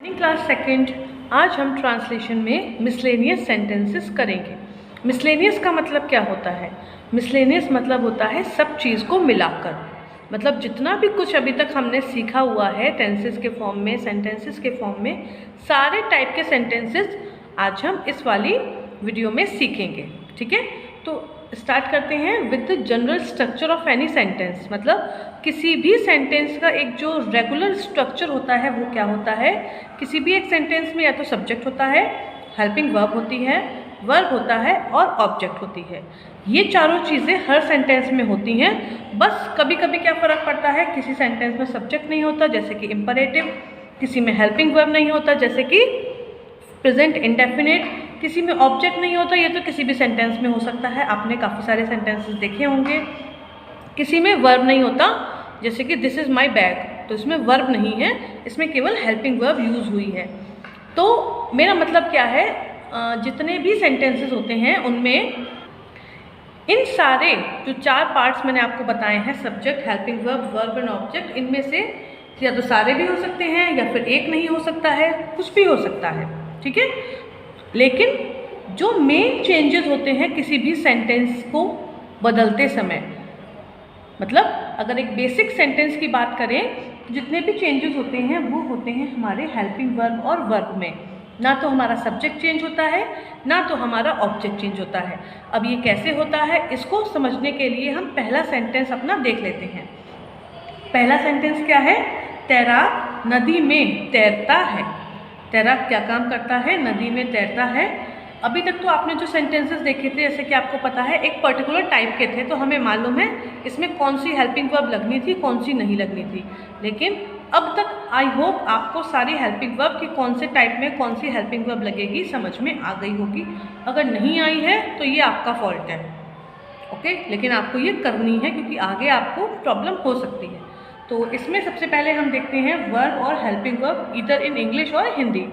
Class second. आज हम translation में मिसलेनियस सेंटेंसेस करेंगे। मिसलेनियस का मतलब क्या होता है? मिसलेनियस मतलब होता है सब चीज़ को मिलाकर, मतलब जितना भी कुछ अभी तक हमने सीखा हुआ है टेंसेस के फॉर्म में, सेंटेंसेस के फॉर्म में, सारे टाइप के सेंटेंसेस आज हम इस वाली वीडियो में सीखेंगे। ठीक है, तो स्टार्ट करते हैं with the general structure of any sentence. मतलब किसी भी सेंटेंस का एक जो रेगुलर स्ट्रक्चर होता है वो क्या होता है? किसी भी एक सेंटेंस में या तो सब्जेक्ट होता है, हेल्पिंग वर्ब होती है, वर्ब होता है और ऑब्जेक्ट होती है। ये चारों चीज़ें हर सेंटेंस में होती हैं। बस कभी कभी क्या फ़र्क पड़ता है, किसी सेंटेंस में सब्जेक्ट नहीं होता जैसे कि इम्परेटिव, किसी में हेल्पिंग वर्ब नहीं होता जैसे कि प्रेजेंट इंडेफिनिट, किसी में ऑब्जेक्ट नहीं होता। ये तो किसी भी सेंटेंस में हो सकता है, आपने काफ़ी सारे सेंटेंसेस देखे होंगे। किसी में वर्ब नहीं होता जैसे कि दिस इज़ माई बैग, तो इसमें वर्ब नहीं है, इसमें केवल हेल्पिंग वर्ब यूज़ हुई है। तो मेरा मतलब क्या है, जितने भी सेंटेंसेस होते हैं उनमें इन सारे जो चार पार्ट्स मैंने आपको बताए हैं, subject, helping verb, verb and object, इनमें से या तो सारे भी हो सकते हैं या फिर एक नहीं हो सकता है, कुछ भी हो सकता है। ठीक है, लेकिन जो मेन चेंजेस होते हैं किसी भी सेंटेंस को बदलते समय, मतलब अगर एक बेसिक सेंटेंस की बात करें तो जितने भी चेंजेस होते हैं वो होते हैं हमारे हेल्पिंग वर्ब और वर्ब में। ना तो हमारा सब्जेक्ट चेंज होता है, ना तो हमारा ऑब्जेक्ट चेंज होता है। अब ये कैसे होता है, इसको समझने के लिए हम पहला सेंटेंस अपना देख लेते हैं। पहला सेंटेंस क्या है? तैराक नदी में तैरता है। तैराक क्या काम करता है? नदी में तैरता है। अभी तक तो आपने जो सेंटेंसेस देखे थे, जैसे कि आपको पता है एक पर्टिकुलर टाइप के थे, तो हमें मालूम है इसमें कौन सी हेल्पिंग वर्ब लगनी थी, कौन सी नहीं लगनी थी। लेकिन अब तक आई होप आपको सारी हेल्पिंग वर्ब की कौन से टाइप में कौन सी हेल्पिंग वर्ब लगेगी समझ में आ गई होगी। अगर नहीं आई है तो ये आपका फॉल्ट है, ओके, लेकिन आपको ये करनी है क्योंकि आगे आपको प्रॉब्लम हो सकती है। तो इसमें सबसे पहले हम देखते हैं वर्ब और helping verb either in English और हिंदी।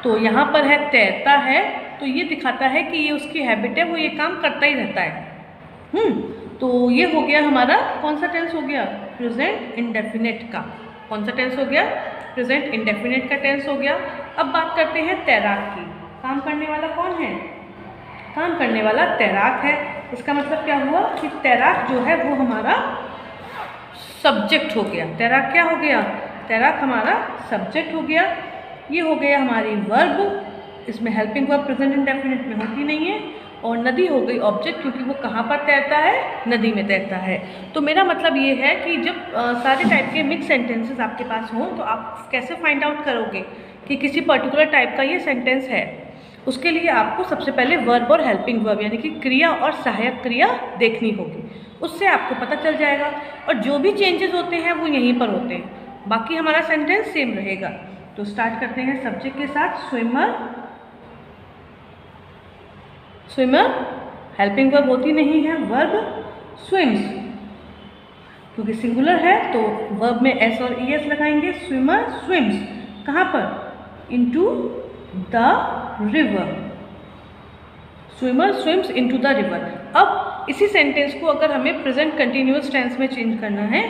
तो यहाँ पर है तैरता है, तो ये दिखाता है कि ये उसकी हैबिट है, वो ये काम करता ही रहता है। तो ये हो गया हमारा कौन सा टेंस हो गया? प्रेजेंट इंडेफिनिट का। कौन सा टेंस हो गया? प्रेजेंट इंडेफिनिट का टेंस हो गया। अब बात करते हैं तैराक की। काम करने वाला कौन है? काम करने वाला तैराक है। इसका मतलब क्या हुआ कि तैराक जो है वो हमारा सब्जेक्ट हो गया। तैराक क्या हो गया? तैराक हमारा सब्जेक्ट हो गया। ये हो गया हमारी वर्ब, इसमें हेल्पिंग वर्ब प्रेजेंट इंडेफिनिट में होती नहीं है। और नदी हो गई ऑब्जेक्ट, क्योंकि वो कहाँ पर तैरता है? नदी में तैरता है। तो मेरा मतलब ये है कि जब सारे टाइप के मिक्स सेंटेंसेस आपके पास हों तो आप कैसे फाइंड आउट करोगे कि किसी पर्टिकुलर टाइप का ये सेंटेंस है? उसके लिए आपको सबसे पहले वर्ब और हेल्पिंग वर्ब यानी कि क्रिया और सहायक क्रिया देखनी होगी, उससे आपको पता चल जाएगा। और जो भी चेंजेस होते हैं वो यहीं पर होते हैं, बाकी हमारा सेंटेंस सेम रहेगा। तो स्टार्ट करते हैं सब्जेक्ट के साथ। स्विमर, स्विमर हेल्पिंग वर्ब होती नहीं है, वर्ब स्विम्स, क्योंकि सिंगुलर है तो वर्ब में एस और ई एस लगाएंगे। स्विमर स्विम्स कहाँ पर? Into the river. Swimmer swims into the river. अब इसी सेंटेंस को अगर हमें प्रेजेंट कंटिन्यूअस टेंस में चेंज करना है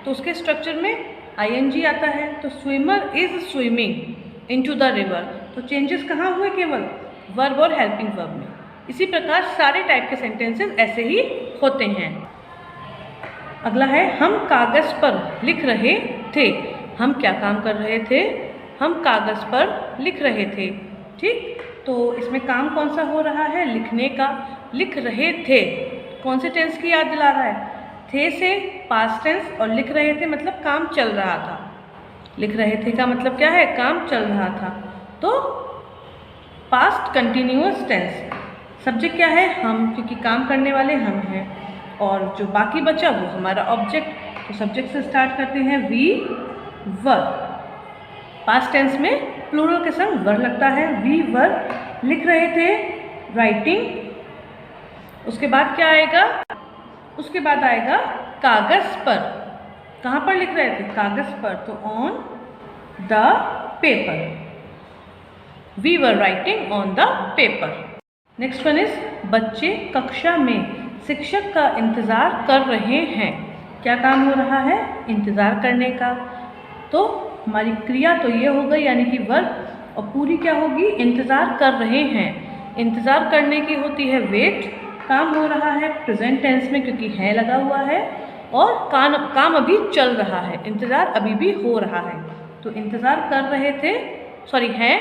तो उसके स्ट्रक्चर में आईएनजी आता है। तो swimmer is swimming into the river. तो चेंजेस कहाँ हुए? केवल वर्ब और हेल्पिंग वर्ब में। इसी प्रकार सारे टाइप के सेंटेंसेस ऐसे ही होते हैं। अगला है हम कागज़ पर लिख रहे थे। हम क्या काम कर रहे थे? हम कागज़ पर लिख रहे थे। ठीक, तो इसमें काम कौन सा हो रहा है? लिखने का। लिख रहे थे कौन से टेंस की याद दिला रहा है? थे से पास्ट टेंस, और लिख रहे थे मतलब काम चल रहा था। लिख रहे थे का मतलब क्या है? काम चल रहा था। तो पास्ट कंटिन्यूअस टेंस। सब्जेक्ट क्या है? हम, क्योंकि काम करने वाले हम हैं। और जो बाकी बचा वो हमारा ऑब्जेक्ट। तो सब्जेक्ट से स्टार्ट करते हैं। We were. पास्ट टेंस में प्लूरल के संग वर लगता है। वी वर लिख रहे थे, राइटिंग। उसके बाद क्या आएगा? उसके बाद आएगा कागज़ पर। कहाँ पर लिख रहे थे? कागज़ पर, तो on the paper. We were writing on the paper. Next one is बच्चे कक्षा में शिक्षक का इंतज़ार कर रहे हैं। क्या काम हो रहा है? इंतज़ार करने का। तो हमारी क्रिया तो ये हो गई यानी कि वर्ब, और पूरी क्या होगी, इंतज़ार कर रहे हैं। इंतज़ार करने की होती है वेट, काम हो रहा है प्रेजेंट टेंस में क्योंकि है लगा हुआ है, और काम अभी चल रहा है, इंतज़ार अभी भी हो रहा है। तो इंतज़ार कर रहे थे, सॉरी हैं,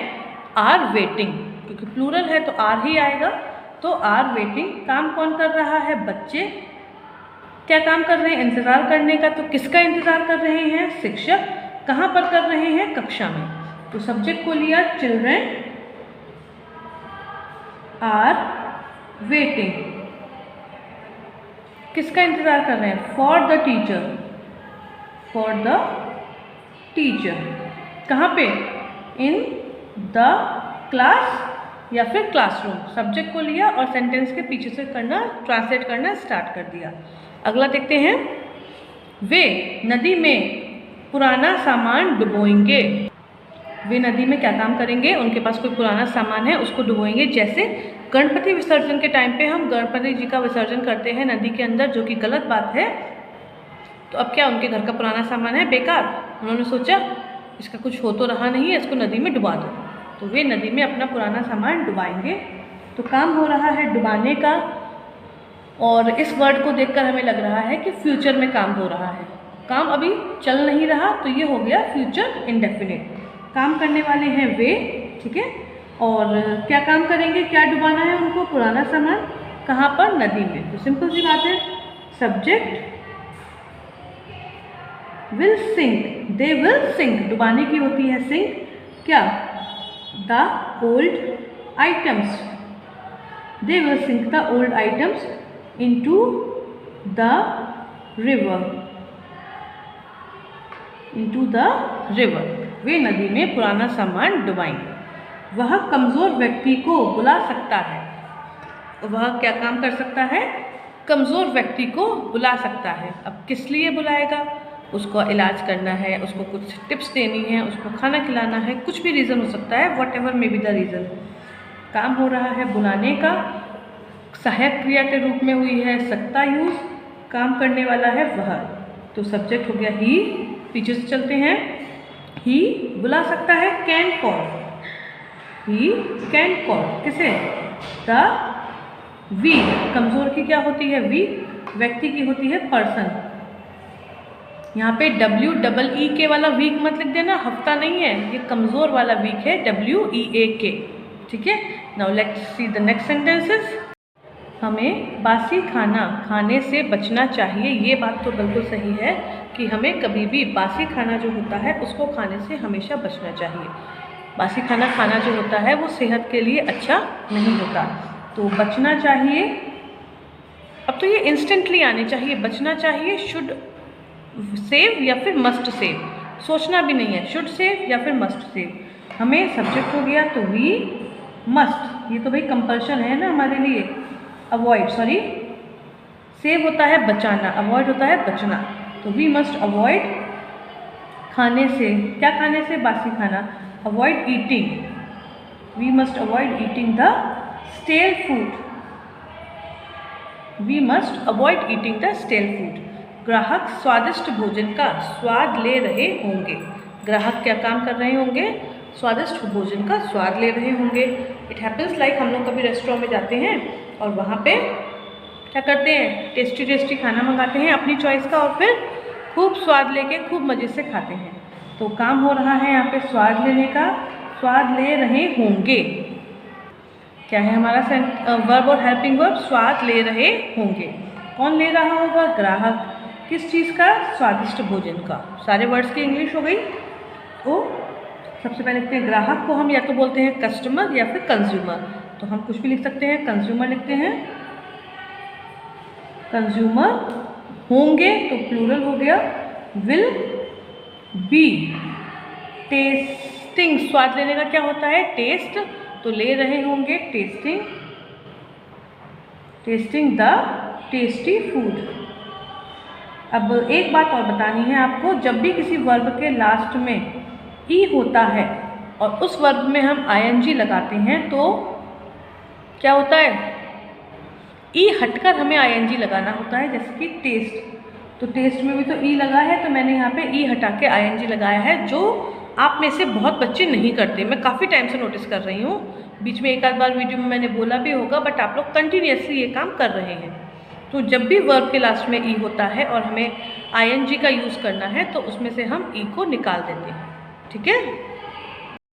आर वेटिंग, क्योंकि प्लूरल है तो आर ही आएगा, तो आर वेटिंग। काम कौन कर रहा है, बच्चे। क्या काम कर रहे हैं, इंतज़ार करने का, तो किसका इंतज़ार कर रहे हैं, शिक्षक। कहाँ पर कर रहे हैं, कक्षा में। तो सब्जेक्ट को लिया चिल्ड्रन आर वेटिंग, किसका इंतज़ार कर रहे हैं, for the teacher, for the teacher. कहाँ पे, इन द क्लास या फिर क्लासरूम। सब्जेक्ट को लिया और सेंटेंस के पीछे से करना, ट्रांसलेट करना स्टार्ट कर दिया। अगला देखते हैं, वे नदी में पुराना सामान डुबोएंगे। वे नदी में क्या काम करेंगे, उनके पास कोई पुराना सामान है उसको डुबोएंगे। जैसे गणपति विसर्जन के टाइम पे हम गणपति जी का विसर्जन करते हैं नदी के अंदर, जो कि गलत बात है। तो अब क्या, उनके घर का पुराना सामान है बेकार, उन्होंने सोचा इसका कुछ हो तो रहा नहीं है, इसको नदी में डुबा दो। तो वे नदी में अपना पुराना सामान डुबाएंगे। तो काम हो रहा है डुबाने का, और इस वर्ड को देखकर हमें लग रहा है कि फ्यूचर में काम हो रहा है। काम अभी चल नहीं रहा, तो ये हो गया फ्यूचर इंडेफिनिट। काम करने वाले हैं वे, ठीक है। और क्या काम करेंगे, क्या डुबाना है उनको, पुराना सामान। कहाँ पर, नदी में। तो सिंपल सी बात है, subject will sink, they will sink, डुबाने की होती है सिंक। क्या, the old items, they will sink the old items into the river, into the river. वे नदी में पुराना सामान डुबाएंगे। वह कमज़ोर व्यक्ति को बुला सकता है। वह क्या काम कर सकता है, कमज़ोर व्यक्ति को बुला सकता है। अब किस लिए बुलाएगा, उसको इलाज करना है, उसको कुछ टिप्स देनी है, उसको खाना खिलाना है, कुछ भी रीज़न हो सकता है, what ever may be the reason. काम हो रहा है बुलाने का, सहायक क्रिया के रूप में हुई है सकता यूज़, काम करने वाला है वह। तो सब्जेक्ट हो गया ही, पीछे से चलते हैं, ही बुला सकता है, can call, he can call, किसे, द वीक। कमज़ोर की क्या होती है, वीक, व्यक्ति की होती है पर्सन। यहाँ पे WEEK वाला वीक मत लिख देना, हफ्ता नहीं है, ये कमज़ोर वाला वीक है, WEAK, ठीक है। Now let's see the next sentences. हमें बासी खाना खाने से बचना चाहिए। ये बात तो बिल्कुल सही है कि हमें कभी भी बासी खाना जो होता है उसको खाने से हमेशा बचना चाहिए। बासी खाना खाना जो होता है वो सेहत के लिए अच्छा नहीं होता, तो बचना चाहिए। अब तो ये इंस्टेंटली आने चाहिए, बचना चाहिए, शुड सेव या फिर मस्ट सेव, सोचना भी नहीं है, शुड सेव या फिर मस्ट सेव। हमें सब्जेक्ट हो गया तो वी मस्ट, ये तो भाई कंपल्शन है ना हमारे लिए। अवॉइड, सॉरी, सेव होता है बचाना, अवॉइड होता है बचना। तो वी मस्ट अवॉइड खाने से, क्या खाने से, बासी खाना। Avoid eating, we must avoid eating the stale food, we must avoid eating the stale food. ग्राहक स्वादिष्ट भोजन का स्वाद ले रहे होंगे। ग्राहक क्या काम कर रहे होंगे, स्वादिष्ट भोजन का स्वाद ले रहे होंगे। इट हैपन्स लाइक हम लोग कभी रेस्टोरेंट में जाते हैं और वहाँ पे क्या करते हैं, टेस्टी टेस्टी खाना मंगाते हैं अपनी चॉइस का, और फिर खूब स्वाद लेके खूब मज़े से खाते हैं। तो काम हो रहा है यहाँ पे स्वाद लेने का, स्वाद ले रहे होंगे। क्या है हमारा वर्ब और हेल्पिंग वर्ब, स्वाद ले रहे होंगे। कौन ले रहा होगा, ग्राहक। किस चीज़ का, स्वादिष्ट भोजन का। सारे वर्ड्स की इंग्लिश हो गई। तो सबसे पहले लिखते हैं ग्राहक को हम या तो बोलते हैं कस्टमर या फिर कंज्यूमर, तो हम कुछ भी लिख सकते हैं, कंज्यूमर लिखते हैं, कंज्यूमर। होंगे तो प्लूरल हो गया, विल बी। टेस्टिंग, स्वाद लेने का क्या होता है, टेस्ट, तो ले रहे होंगे testing, testing the tasty food. अब एक बात और बतानी है आपको, जब भी किसी वर्ब के लास्ट में ई होता है और उस वर्ब में हम ING लगाते हैं तो क्या होता है, ई हटकर हमें ING लगाना होता है। जैसे कि टेस्ट, तो टेस्ट में भी तो ई लगा है, तो मैंने यहाँ पे ई हटा के ING लगाया है, जो आप में से बहुत बच्चे नहीं करते, मैं काफ़ी टाइम से नोटिस कर रही हूँ। बीच में एक आध बार वीडियो में मैंने बोला भी होगा, बट आप लोग कंटिन्यूसली ये काम कर रहे हैं। तो जब भी वर्ब के लास्ट में ई होता है और हमें आईएनजी का यूज़ करना है तो उसमें से हम ई को निकाल देते हैं, ठीक है।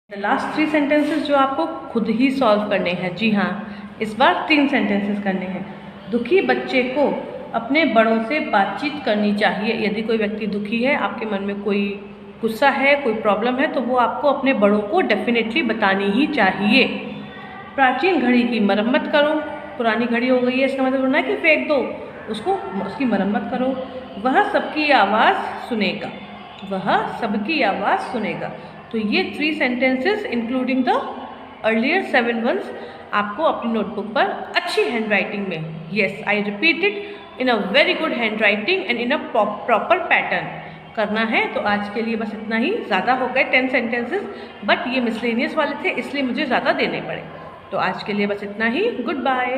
द लास्ट 3 सेंटेंसेस जो आपको खुद ही सॉल्व करने हैं। जी हाँ, इस बार 3 सेंटेंसेस करने हैं। दुखी बच्चे को अपने बड़ों से बातचीत करनी चाहिए। यदि कोई व्यक्ति दुखी है, आपके मन में कोई गुस्सा है, कोई प्रॉब्लम है, तो वो आपको अपने बड़ों को डेफिनेटली बतानी ही चाहिए। प्राचीन घड़ी की मरम्मत करो। पुरानी घड़ी हो गई है, इसका मतलब होना है कि फेंक दो उसको, उसकी मरम्मत करो। वह सबकी आवाज़ सुनेगा। वह सबकी आवाज़ सुनेगा। तो ये 3 sentences including the earlier 7 ones आपको अपनी नोटबुक पर अच्छी हैंड राइटिंग में, yes I repeat it, in a very good hand writing and in a proper pattern करना है। तो आज के लिए बस इतना ही। ज़्यादा हो गए 10 सेंटेंसेस, बट ये मिसलेनियस वाले थे इसलिए मुझे ज़्यादा देने पड़े। तो आज के लिए बस इतना ही। Good bye.